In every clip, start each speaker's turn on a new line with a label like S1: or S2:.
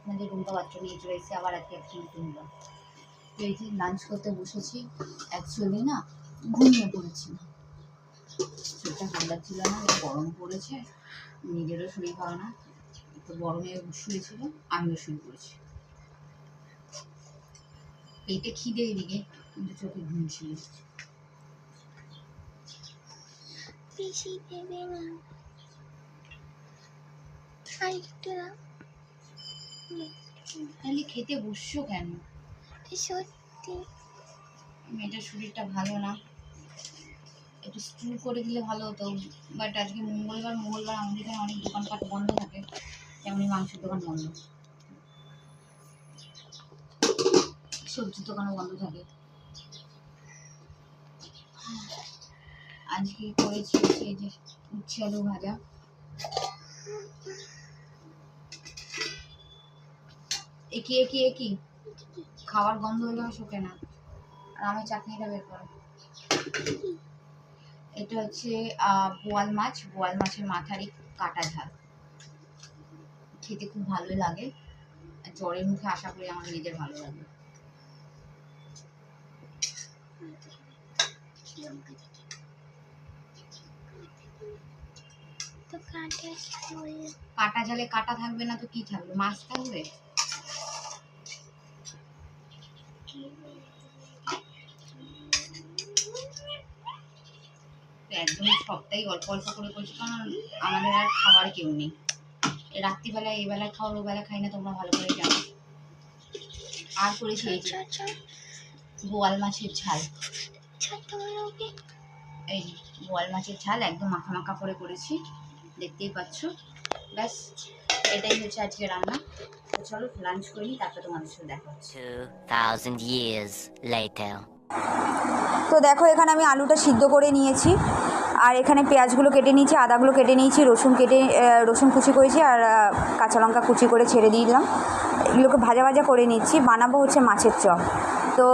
S1: আপনাদের রুমটা বাচ্চা নিয়ে চলে এসেছি আবার একটা নতুন ব্লগ। তো এই যে লাঞ্চ করতে বসেছি, অ্যাকচুয়ালি না ঘুমিয়ে পড়েছি, শরীরটা ভালো লাগছিল না, গরম পড়েছে, নিজেরও শরীর ভালো না, তো গরমে শুয়েছিল, আমিও শুয়ে পড়েছি। পেটে খিদে এদিকে, কিন্তু চোখে ঘুম ছিল।
S2: বেশি দেবে না,
S1: তাহলে খেতে বসছো কেন?
S2: সত্যি
S1: মেয়েটার শরীরটা ভালো না, একটু স্টু করে দিলে ভালো হতো, বাট আজকে মঙ্গলবার আমাদের এখানে অনেক দোকানপাট বন্ধ থাকে, তেমনি মাংসের দোকান বন্ধ, সবজির দোকানও বন্ধ থাকে। আজকে করেছি এই যে উচ্ছে আলু ভাজা, একই খাওয়ার গন্ধ হয়ে যাবে শোকে না। আর আমি চাটনিটা বের করো। এটা হচ্ছে বোয়াল মাছের মাথার এই কাটা ঝাল, খেতে খুব ভালোই লাগে, জ্বরের মুখে আশা করি আমার নিজের ভালো লাগে। কাটা ঝালে কাটা থাকবে না তো কি থাকবে, মাছ থাকবে। একদম সবটাই অল্প অল্প করে করছি, কারণ আমাদের আর খাবার কেউ নেই, রাত্রিবেলায় এই বেলায় খাওয়ার ও বেলা খাই না, তোমরা ভালো করে জানো। আর করেছি বোয়াল মাছের ঝাল, এই বোয়াল মাছের ঝাল একদম মাখা মাখা করে করেছি, দেখতেই পাচ্ছ। ব্যাস এটাই হচ্ছে আজকে রান্না। তো চলো লাঞ্চ করে নিই, তারপরে তোমাদের সাথে দেখা হচ্ছে।
S3: 2000 years later.
S4: তো দেখো এখানে আমি আলুটা সিদ্ধ করে নিয়েছি, আর এখানে পেঁয়াজগুলো কেটে নিয়েছি, আদাগুলো কেটে নিয়েছি, রসুন কুচি করেছি, আর কাঁচা লঙ্কা কুচি করে ছেড়ে দিয়ে দিলাম। এগুলোকে ভাজা করে নিচ্ছি, বানাবো হচ্ছে মাছের চপ। তো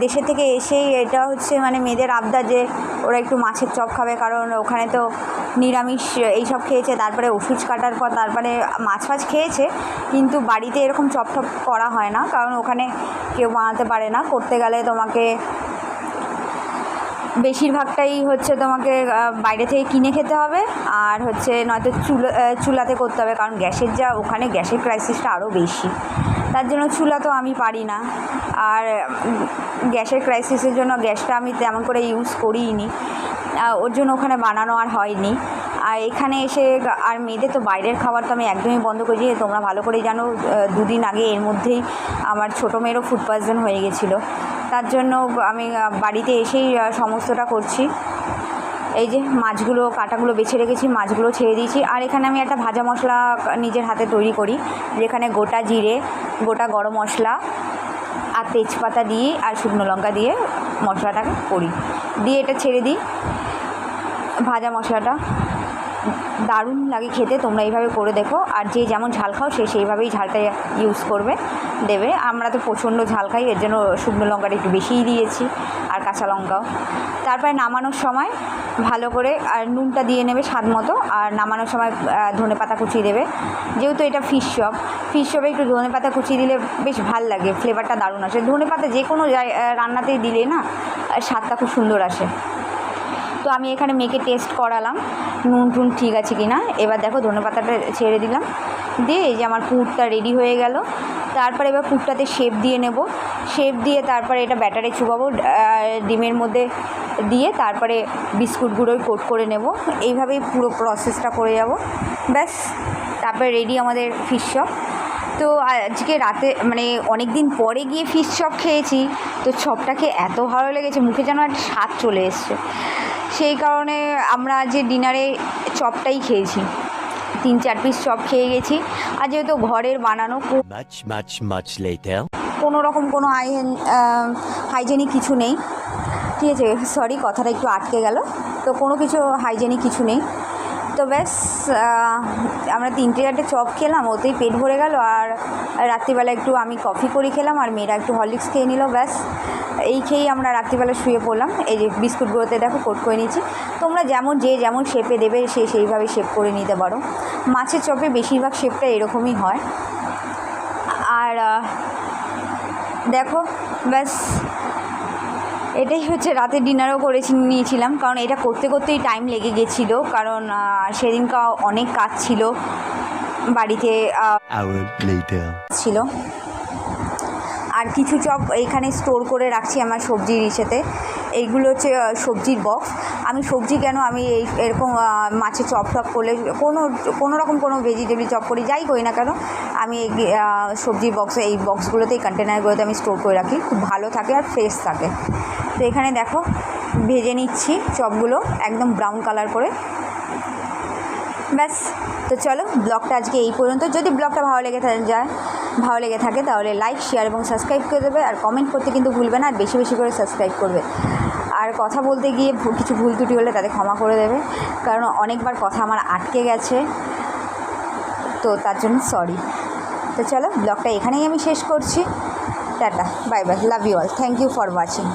S4: দেশের থেকে এসেই এটা হচ্ছে মানে মেয়েদের আবদার যে ওরা একটু মাছের চপ খাবে, কারণ ওখানে তো নিরামিষ এইসব খেয়েছে, তারপরে ওষুধ কাটার পর তারপরে মাছ খেয়েছে, কিন্তু বাড়িতে এরকম চপ করা হয় না, কারণ ওখানে কেউ বানাতে পারে না, করতে গেলে তোমাকে বেশিরভাগটাই হচ্ছে তোমাকে বাইরে থেকে কিনে খেতে হবে, আর হচ্ছে নয়তো চুলাতে করতে হবে, কারণ ওখানে গ্যাসের ক্রাইসিসটা আরও বেশি, তার জন্য চুলা তো আমি পারি না, আর গ্যাসের ক্রাইসিসের জন্য গ্যাসটা আমি তেমন করে ইউজ করিনি, ওর জন্য ওখানে বানানো আর হয়নি। আর এখানে এসে আর মেয়েদের তো বাইরের খাবার তো আমি একদমই বন্ধ করেছি, তোমরা ভালো করেই জানো, 2 দিন আগে এর মধ্যেই আমার ছোটো মেয়েরও ফুড পয়জন হয়ে গেছিলো, তার জন্য আমি বাড়িতে এসেই সমস্তটা করছি। এই যে কাটাগুলো বেছে রেখেছি, মাছগুলো ছেড়ে দিয়েছি, আর এখানে আমি একটা ভাজা মশলা নিজের হাতে তৈরি করি, যেখানে গোটা জিরে, গোটা গরম মশলা আর তেজপাতা দিয়ে আর শুকনো লঙ্কা দিয়ে মশলাটাকে করি, দিয়ে এটা ছেড়ে দিই। ভাজা মশলাটা দারুণ লাগে খেতে, তোমরা এইভাবে করে দেখো, আর যে যেমন ঝাল খাও সেইভাবেই ঝালটা ইউজ দেবে। আমরা তো প্রচণ্ড ঝাল খাই, এর জন্য শুকনো লঙ্কাটা একটু বেশিই দিয়েছি, আর কাঁচা লঙ্কাও। তারপরে নামানোর সময় ভালো করে আর নুনটা দিয়ে নেবে স্বাদ মতো, আর নামানোর সময় ধনেপাতা কুচিয়ে দেবে, যেহেতু এটা ফিশ চপে একটু ধনেপাতা কুচিয়ে দিলে বেশ ভাল লাগে, ফ্লেভারটা দারুণ আসে। ধনেপাতা যে কোনো রান্নাতেই দিলে না স্বাদটা খুব সুন্দর আসে। তো আমি এখানে মেয়েকে টেস্ট করালাম নুন টুন ঠিক আছে কি না। এবার দেখো ধনেপাতাটা ছেড়ে দিলাম, দিয়ে এই যে আমার পুরটা রেডি হয়ে গেল। তারপরে এবার পুরটাতে শেপ দিয়ে নেব, শেপ দিয়ে তারপরে এটা ব্যাটারে চুবাবো, ডিমের মধ্যে দিয়ে তারপরে বিস্কুট গুঁড়োয় কোট করে নেব, এইভাবেই পুরো প্রসেসটা করে যাব। ব্যাস তারপরে রেডি আমাদের ফিশ চপ। তো আজকে রাতে মানে অনেক দিন পরে গিয়ে ফিশ চপ খেয়েছি, তো চপটাকে এত ভালো লেগেছে, মুখে যেন একটা স্বাদ চলে এসছে, সেই কারণে আমরা যে ডিনারে চপটাই খেয়েছি, 3-4 পিস চপ খেয়ে গেছি। আর যেহেতু ঘরের বানানো, কোনো রকম কোনো হাইজেনিক কিছু নেই, ঠিক আছে, সরি কথাটা একটু আটকে গেল, তো কোনো কিছু হাইজেনিক কিছু নেই। তো ব্যাস আমরা 3-4টে চপ খেলাম, ওতেই পেট ভরে গেল। আর রাত্রিবেলা একটু আমি কফি করে খেলাম, আর মেয়েরা একটু হরলিক্স খেয়ে নিল, ব্যাস এই খেয়েই আমরা রাত্রিবেলা শুয়ে পড়লাম। এই যে বিস্কুটগুলোতে দেখো কোট করে নিচ্ছি। তোমরা যে যেমন শেপে দেবে সেইভাবে শেপ করে নিতে পারো। মাছের চপে বেশিরভাগ শেপটা এরকমই হয়। আর দেখো ব্যাস এটাই হচ্ছে রাতে ডিনারও নিয়েছিলাম, কারণ এটা করতে করতেই টাইম লেগে গেছিলো, কারণ সেদিনকার অনেক কাজ ছিল বাড়িতে ছিল। আর কিছু চপ এখানে স্টোর করে রাখছি আমার সবজির ইসেতে। এইগুলো হচ্ছে সবজির বক্স। আমি সবজি কেন, আমি এরকম মাছের চপ করলে কোনো রকম কোনো ভেজিটেবল চপ করি, যাই করি না কেন, আমি সবজির বক্সে এই বক্সগুলোতেই কন্টেনারগুলোতে আমি স্টোর করে রাখি, খুব ভালো থাকে আর ফ্রেশ থাকে। তো এখানে দেখো ভেজে নিচ্ছি চপগুলো একদম ব্রাউন কালার করে। ব্যাস, তো চলো ব্লগটা আজকে এই পর্যন্ত। যদি ব্লগটা ভালো লেগে থাকে তাহলে লাইক, শেয়ার এবং সাবস্ক্রাইব করে দেবে। আর কমেন্ট করতে কিন্তু ভুলবে না, আর বেশি বেশি করে সাবস্ক্রাইব করবে। আর কথা বলতে গিয়ে কিছু ভুল ত্রুটি হলে তাদের ক্ষমা করে দেবে, কারণ অনেকবার কথা আমার আটকে গেছে, তো তার জন্য সরি। তো চলো ব্লগটা এখানেই আমি শেষ করছি। Tata, bye bye, love you all, thank you for watching.